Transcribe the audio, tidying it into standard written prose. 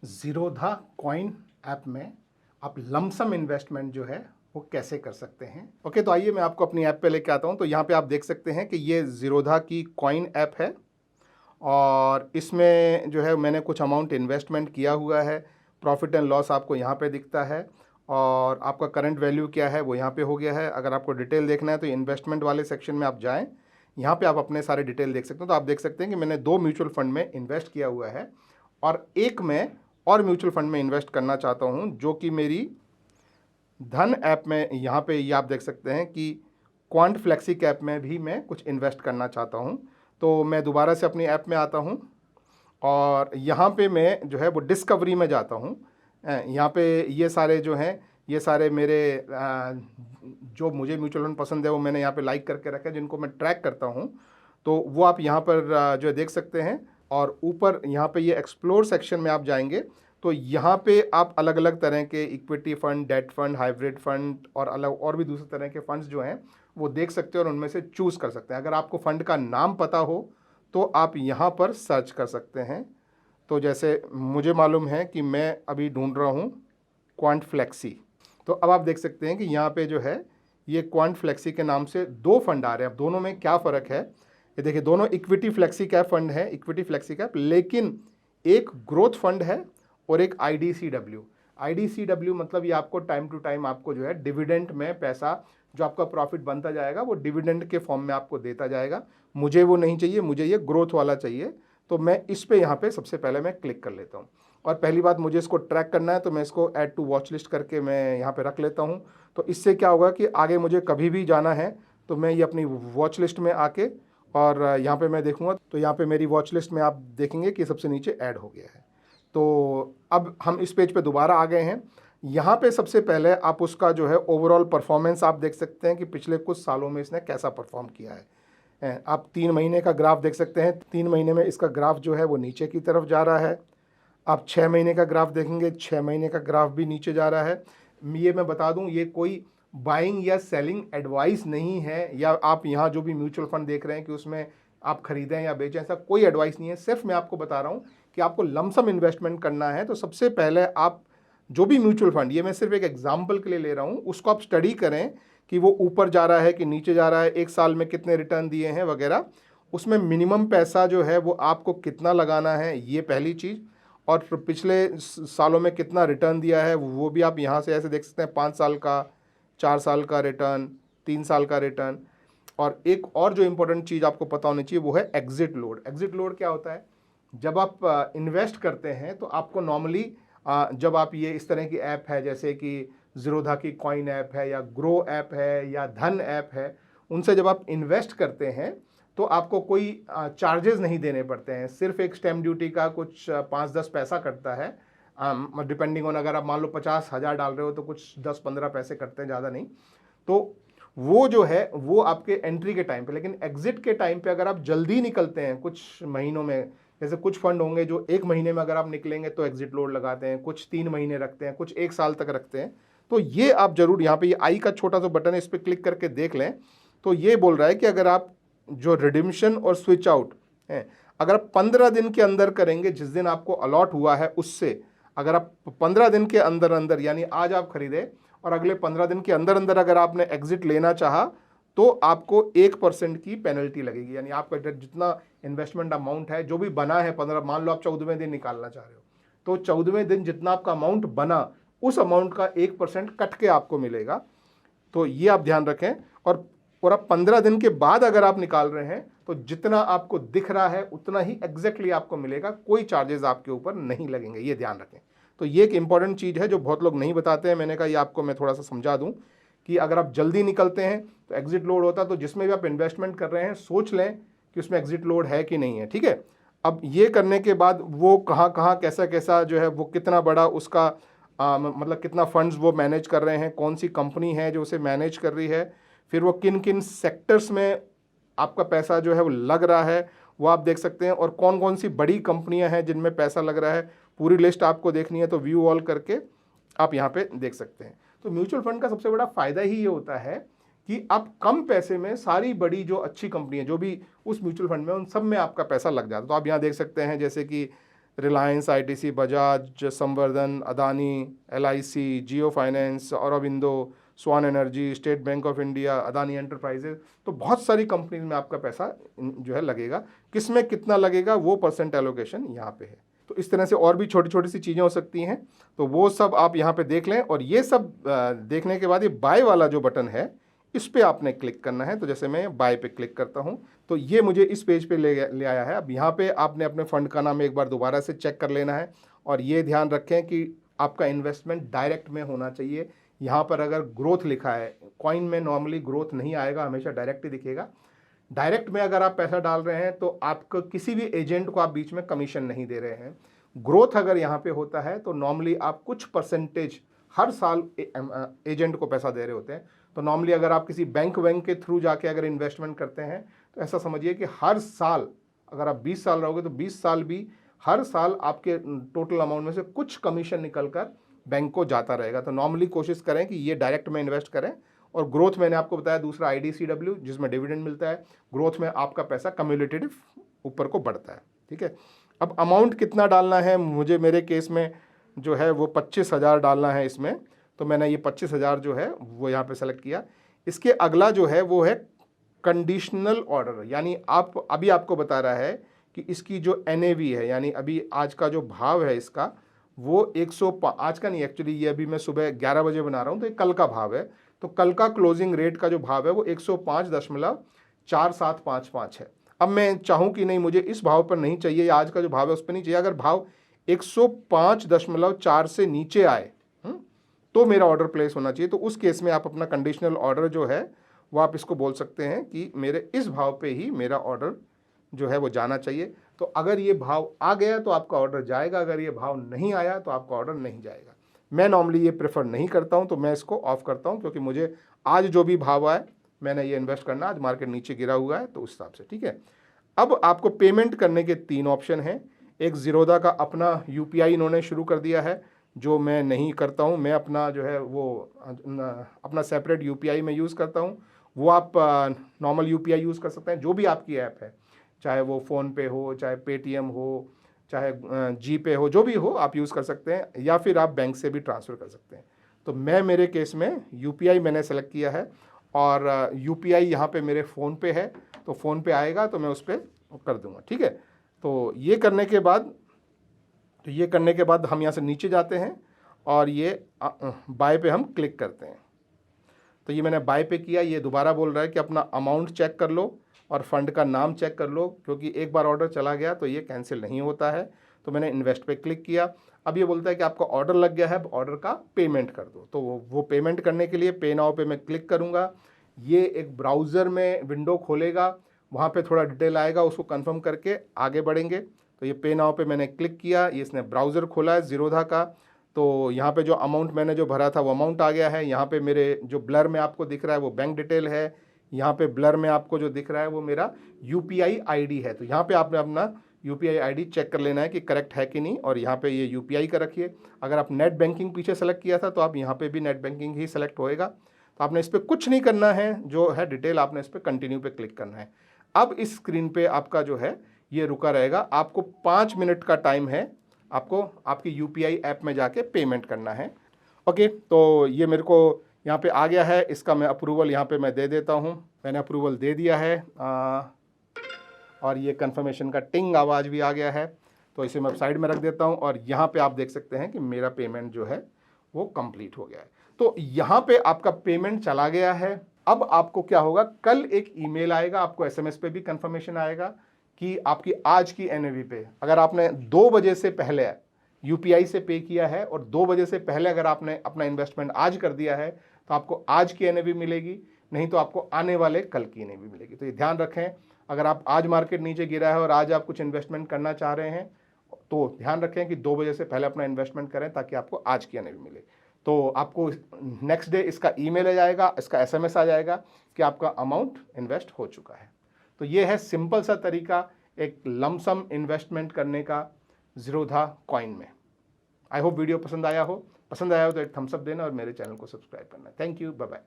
Zerodha coin app में आप lump sum investment जो है वो कैसे कर सकते हैं। ओके, तो आइए मैं आपको अपनी ऐप पे लेके आता हूँ। तो यहाँ पे आप देख सकते हैं कि ये ज़ीरोधा की कॉइन ऐप है और इसमें जो है मैंने कुछ अमाउंट इन्वेस्टमेंट किया हुआ है। प्रॉफिट एंड लॉस आपको यहाँ पे दिखता है और आपका करंट वैल्यू क्या है वो यहाँ पे हो गया है। अगर आपको डिटेल देखना है तो इन्वेस्टमेंट वाले सेक्शन में आप जाएँ, यहाँ पे आप अपने सारे डिटेल देख सकते हो। तो आप देख सकते हैं कि मैंने 2 म्यूचुअल फंड में इन्वेस्ट किया हुआ है और एक में और म्यूचुअल फंड में इन्वेस्ट करना चाहता हूँ जो कि मेरी धन ऐप में, यहाँ पे ये आप देख सकते हैं कि क्वांट फ्लेक्सी कैप में भी मैं कुछ इन्वेस्ट करना चाहता हूँ। तो मैं दोबारा से अपनी ऐप में आता हूँ और यहाँ पे मैं जो है वो डिस्कवरी में जाता हूँ। यहाँ पे ये सारे जो हैं ये सारे मेरे जो मुझे म्यूचुअल फंड पसंद है वो मैंने यहाँ पे लाइक करके रखा है, जिनको मैं ट्रैक करता हूँ। तो वो आप यहाँ पर जो है देख सकते हैं और ऊपर यहाँ पे ये एक्सप्लोर सेक्शन में आप जाएंगे तो यहाँ पे आप अलग अलग तरह के equity fund, debt fund, hybrid fund और अलग और भी दूसरे तरह के फंड्स जो हैं वो देख सकते हैं और उनमें से चूज़ कर सकते हैं। अगर आपको फ़ंड का नाम पता हो तो आप यहाँ पर सर्च कर सकते हैं। तो जैसे मुझे मालूम है कि मैं अभी ढूंढ रहा हूँ क्वांट फ्लेक्सी। तो अब आप देख सकते हैं कि यहाँ पे जो है ये क्वांट फ्लेक्सी के नाम से 2 फंड आ रहे हैं। अब दोनों में क्या फ़र्क है, ये देखिए दोनों इक्विटी फ्लेक्सी कैप फंड है, इक्विटी फ्लेक्सी कैप, लेकिन एक ग्रोथ फंड है और एक आईडीसीडब्ल्यू। आईडीसीडब्ल्यू मतलब ये आपको टाइम टू टाइम आपको जो है डिविडेंड में पैसा जो आपका प्रॉफिट बनता जाएगा वो डिविडेंड के फॉर्म में आपको देता जाएगा। मुझे वो नहीं चाहिए, मुझे ये ग्रोथ वाला चाहिए। तो मैं इस पे यहाँ पे सबसे पहले मैं क्लिक कर लेता हूँ और पहली बात मुझे इसको ट्रैक करना है तो मैं इसको ऐड टू वॉच लिस्ट करके मैं यहाँ पे रख लेता हूँ। तो इससे क्या होगा कि आगे मुझे कभी भी जाना है तो मैं ये अपनी वॉच लिस्ट में आके और यहाँ पे मैं देखूँगा तो यहाँ पे मेरी वॉच लिस्ट में आप देखेंगे कि सबसे नीचे ऐड हो गया है। तो अब हम इस पेज पे दोबारा आ गए हैं। यहाँ पे सबसे पहले आप उसका जो है ओवरऑल परफॉर्मेंस आप देख सकते हैं कि पिछले कुछ सालों में इसने कैसा परफॉर्म किया है। आप 3 महीने का ग्राफ देख सकते हैं। 3 महीने में इसका ग्राफ जो है वो नीचे की तरफ जा रहा है। आप 6 महीने का ग्राफ देखेंगे, 6 महीने का ग्राफ भी नीचे जा रहा है। ये मैं बता दूं, ये कोई बाइंग या सेलिंग एडवाइस नहीं है, या आप यहाँ जो भी म्यूचुअल फंड देख रहे हैं कि उसमें आप खरीदें या बेचें, ऐसा कोई एडवाइस नहीं है। सिर्फ मैं आपको बता रहा हूँ कि आपको लमसम इन्वेस्टमेंट करना है तो सबसे पहले आप जो भी म्यूचुअल फंड, ये मैं सिर्फ एक एग्जाम्पल के लिए ले रहा हूँ, उसको आप स्टडी करें कि वो ऊपर जा रहा है कि नीचे जा रहा है, एक साल में कितने रिटर्न दिए हैं वगैरह। उसमें मिनिमम पैसा जो है वो आपको कितना लगाना है, ये पहली चीज़। और पिछले सालों में कितना रिटर्न दिया है वो भी आप यहाँ से ऐसे देख सकते हैं, 5 साल का, 4 साल का रिटर्न, 3 साल का रिटर्न। और एक और जो इम्पोर्टेंट चीज़ आपको पता होनी चाहिए वो है एग्जिट लोड। एग्जिट लोड क्या होता है, जब आप इन्वेस्ट करते हैं तो आपको नॉर्मली जब आप ये इस तरह की ऐप है जैसे कि ज़ीरोधा की कॉइन ऐप है या ग्रो ऐप है या धन ऐप है, उनसे जब आप इन्वेस्ट करते हैं तो आपको कोई चार्जेस नहीं देने पड़ते हैं। सिर्फ एक स्टैम्प ड्यूटी का कुछ 5-10 पैसा कटता है, डिपेंडिंग ऑन, अगर आप मान लो 50,000 डाल रहे हो तो कुछ 10-15 पैसे कटते हैं, ज़्यादा नहीं। तो वो जो है वो आपके एंट्री के टाइम पे, लेकिन एग्जिट के टाइम पे अगर आप जल्दी निकलते हैं कुछ महीनों में, जैसे कुछ फंड होंगे जो 1 महीने में अगर आप निकलेंगे तो एग्जिट लोड लगाते हैं, कुछ 3 महीने रखते हैं, कुछ 1 साल तक रखते हैं। तो ये आप जरूर यहाँ पे ये आई का छोटा सा बटन है, इस पर क्लिक करके देख लें। तो ये बोल रहा है कि अगर आप जो रिडिम्पशन और स्विच आउट है, अगर आप 15 दिन के अंदर करेंगे, जिस दिन आपको अलॉट हुआ है उससे, अगर आप 15 दिन के अंदर अंदर, यानी आज आप खरीदे और अगले 15 दिन के अंदर अंदर अगर आपने एग्जिट लेना चाहा तो आपको 1% की पेनल्टी लगेगी। यानी आपका जितना इन्वेस्टमेंट अमाउंट है जो भी बना है 15, मान लो आप 14वें दिन निकालना चाह रहे हो तो 14वें दिन जितना आपका अमाउंट बना उस अमाउंट का 1% कट के आपको मिलेगा। तो ये आप ध्यान रखें। और अब 15 दिन के बाद अगर आप निकाल रहे हैं तो जितना आपको दिख रहा है उतना ही एग्जैक्टली आपको मिलेगा, कोई चार्जेस आपके ऊपर नहीं लगेंगे, ये ध्यान रखें। तो ये एक इंपॉर्टेंट चीज़ है जो बहुत लोग नहीं बताते हैं। मैंने कहा ये आपको मैं थोड़ा सा समझा दूं कि अगर आप जल्दी निकलते हैं तो एग्जिट लोड होता है। तो जिसमें भी आप इन्वेस्टमेंट कर रहे हैं सोच लें कि उसमें एग्जिट लोड है कि नहीं है, ठीक है। अब ये करने के बाद वो कहाँ कहाँ कैसा कैसा जो है वो कितना बड़ा उसका मतलब कितना फंड्स वो मैनेज कर रहे हैं, कौन सी कंपनी है जो उसे मैनेज कर रही है, फिर वो किन किन सेक्टर्स में आपका पैसा जो है वो लग रहा है वो आप देख सकते हैं, और कौन कौन सी बड़ी कंपनियां हैं जिनमें पैसा लग रहा है। पूरी लिस्ट आपको देखनी है तो व्यू ऑल करके आप यहाँ पे देख सकते हैं। तो म्यूचुअल फंड का सबसे बड़ा फायदा ही ये होता है कि आप कम पैसे में सारी बड़ी जो अच्छी कंपनियां जो भी उस म्यूचुअल फंड में उन सब में आपका पैसा लग जाता है। तो आप यहाँ देख सकते हैं जैसे कि Reliance, ITC, Bajaj, Samvardhana, Adani, LIC, Jio Finance, Aurobindo, Swan Energy, State Bank of India, Adani Enterprises, तो बहुत सारी कंपनीज में आपका पैसा जो है लगेगा। किस में कितना लगेगा वो परसेंट एलोकेशन यहाँ पे है। तो इस तरह से और भी छोटी छोटी सी चीज़ें हो सकती हैं, तो वो सब आप यहाँ पे देख लें। और ये सब देखने के बाद ये बाय वाला जो बटन है इस पर आपने क्लिक करना है। तो जैसे मैं बाय पे क्लिक करता हूँ तो ये मुझे इस पेज पे ले आया है। अब यहाँ पे आपने अपने फंड का नाम एक बार दोबारा से चेक कर लेना है। और ये ध्यान रखें कि आपका इन्वेस्टमेंट डायरेक्ट में होना चाहिए। यहाँ पर अगर ग्रोथ लिखा है, कॉइन में नॉर्मली ग्रोथ नहीं आएगा, हमेशा डायरेक्ट ही दिखेगा। डायरेक्ट में अगर आप पैसा डाल रहे हैं तो आपको किसी भी एजेंट को आप बीच में कमीशन नहीं दे रहे हैं। ग्रोथ अगर यहाँ पे होता है तो नॉर्मली आप कुछ परसेंटेज हर साल एजेंट को पैसा दे रहे होते हैं। तो नॉर्मली अगर आप किसी बैंक के थ्रू जाके अगर इन्वेस्टमेंट करते हैं तो ऐसा समझिए कि हर साल, अगर आप 20 साल रहोगे तो 20 साल भी हर साल आपके टोटल अमाउंट में से कुछ कमीशन निकलकर बैंक को जाता रहेगा। तो नॉर्मली कोशिश करें कि ये डायरेक्ट में इन्वेस्ट करें। और ग्रोथ मैंने आपको बताया, दूसरा IDCW जिसमें डिविडेंड मिलता है। ग्रोथ में आपका पैसा कम्युलेटिव ऊपर को बढ़ता है। ठीक है, अब अमाउंट कितना डालना है, मुझे मेरे केस में जो है वो 25,000 डालना है इसमें। तो मैंने ये 25,000 जो है वो यहाँ पे सेलेक्ट किया। इसके अगला जो है वो है कंडीशनल ऑर्डर, यानी आप अभी आपको बता रहा है कि इसकी जो NAV है, यानी अभी आज का जो भाव है इसका वो 105, आज का नहीं एक्चुअली, ये अभी मैं सुबह 11 बजे बना रहा हूँ तो ये कल का भाव है। तो कल का क्लोजिंग रेट का जो भाव है वो 105.4755 है। अब मैं चाहूँ कि नहीं मुझे इस भाव पर नहीं चाहिए या आज का जो भाव है उस पर नहीं चाहिए, अगर भाव 105.4 से नीचे आए तो मेरा ऑर्डर प्लेस होना चाहिए। तो उस केस में आप अपना कंडीशनल ऑर्डर जो है वो आप इसको बोल सकते हैं कि मेरे इस भाव पे ही मेरा ऑर्डर जो है वो जाना चाहिए। तो अगर ये भाव आ गया तो आपका ऑर्डर जाएगा, अगर ये भाव नहीं आया तो आपका ऑर्डर नहीं जाएगा। मैं नॉर्मली ये प्रेफर नहीं करता हूँ, तो मैं इसको ऑफ करता हूँ, क्योंकि मुझे आज जो भी भाव आए मैंने ये इन्वेस्ट करना, आज मार्केट नीचे गिरा हुआ है तो उस हिसाब से। ठीक है, अब आपको पेमेंट करने के 3 ऑप्शन हैं। एक ज़ीरोधा का अपना UPI इन्होंने शुरू कर दिया है, जो मैं नहीं करता हूँ। मैं अपना जो है वो अपना सेपरेट UPI में यूज़ करता हूँ। वो आप नॉर्मल UPI यूज़ कर सकते हैं, जो भी आपकी ऐप है, चाहे वो फ़ोनपे हो, चाहे पेटीएम हो, चाहे GPay हो, जो भी हो आप यूज़ कर सकते हैं, या फिर आप बैंक से भी ट्रांसफ़र कर सकते हैं। तो मैं मेरे केस में UPI मैंने सेलेक्ट किया है और UPI यहाँ पे मेरे फ़ोन पे है, तो फ़ोन पे आएगा तो मैं उस पर कर दूँगा। ठीक है, तो ये करने के बाद हम यहाँ से नीचे जाते हैं और ये बाय पे हम क्लिक करते हैं। तो ये मैंने बाय पे किया। ये दोबारा बोल रहा है कि अपना अमाउंट चेक कर लो और फंड का नाम चेक कर लो, क्योंकि एक बार ऑर्डर चला गया तो ये कैंसिल नहीं होता है। तो मैंने इन्वेस्ट पे क्लिक किया। अब ये बोलता है कि आपका ऑर्डर लग गया है, अब ऑर्डर का पेमेंट कर दो। तो वो पेमेंट करने के लिए पे नाउ पे मैं क्लिक करूँगा। ये एक ब्राउज़र में विंडो खोलेगा, वहाँ पे थोड़ा डिटेल आएगा, उसको कंफर्म करके आगे बढ़ेंगे। तो ये पे नाउ पे मैंने क्लिक किया, ये इसने ब्राउज़र खोला है ज़ीरोधा का। तो यहाँ पे जो अमाउंट मैंने जो भरा था वो अमाउंट आ गया है। यहाँ पे मेरे जो ब्लर में आपको दिख रहा है वो बैंक डिटेल है। यहाँ पे ब्लर में आपको जो दिख रहा है वो मेरा UPI ID है। तो यहाँ पे आपने अपना UPI ID चेक कर लेना है कि करेक्ट है कि नहीं, और यहाँ पे ये UPI का रखिए। अगर आप नेट बैंकिंग पीछे सेलेक्ट किया था तो आप यहाँ पे भी नेट बैंकिंग ही सेलेक्ट होएगा। तो आपने इस पर कुछ नहीं करना है, जो है डिटेल आपने इस पर कंटिन्यू पे क्लिक करना है। अब इस स्क्रीन पे आपका जो है ये रुका रहेगा। आपको 5 मिनट का टाइम है, आपको आपकी UPI ऐप में जाके पेमेंट करना है। ओके, तो ये मेरे को यहाँ पे आ गया है, इसका मैं अप्रूवल यहाँ पे मैं दे देता हूँ। मैंने अप्रूवल दे दिया है और ये कंफर्मेशन का टिंग आवाज़ भी आ गया है। तो इसे मैं साइड में रख देता हूँ और यहाँ पे आप देख सकते हैं कि मेरा पेमेंट जो है वो कंप्लीट हो गया है। तो यहाँ पे आपका पेमेंट चला गया है। अब आपको क्या होगा, कल एक ईमेल आएगा, आपको SMS पे भी कंफर्मेशन आएगा कि आपकी आज की NAV पे, अगर आपने 2 बजे से पहले UPI से पे किया है और 2 बजे से पहले अगर आपने अपना इन्वेस्टमेंट आज कर दिया है तो आपको आज की NAV मिलेगी, नहीं तो आपको आने वाले कल की NAV मिलेगी। तो ये ध्यान रखें, अगर आप आज मार्केट नीचे गिरा है और आज आप कुछ इन्वेस्टमेंट करना चाह रहे हैं तो ध्यान रखें कि 2 बजे से पहले अपना इन्वेस्टमेंट करें ताकि आपको आज की NAV मिले। तो आपको नेक्स्ट डे इसका ईमेल आ जाएगा, इसका SMS आ जाएगा कि आपका अमाउंट इन्वेस्ट हो चुका है। तो ये है सिंपल सा तरीका एक लमसम इन्वेस्टमेंट करने का ज़ीरोधा कॉइन में। आई होप वीडियो पसंद आया हो तो एक थम्स अप देना और मेरे चैनल को सब्सक्राइब करना। Thank you, bye bye.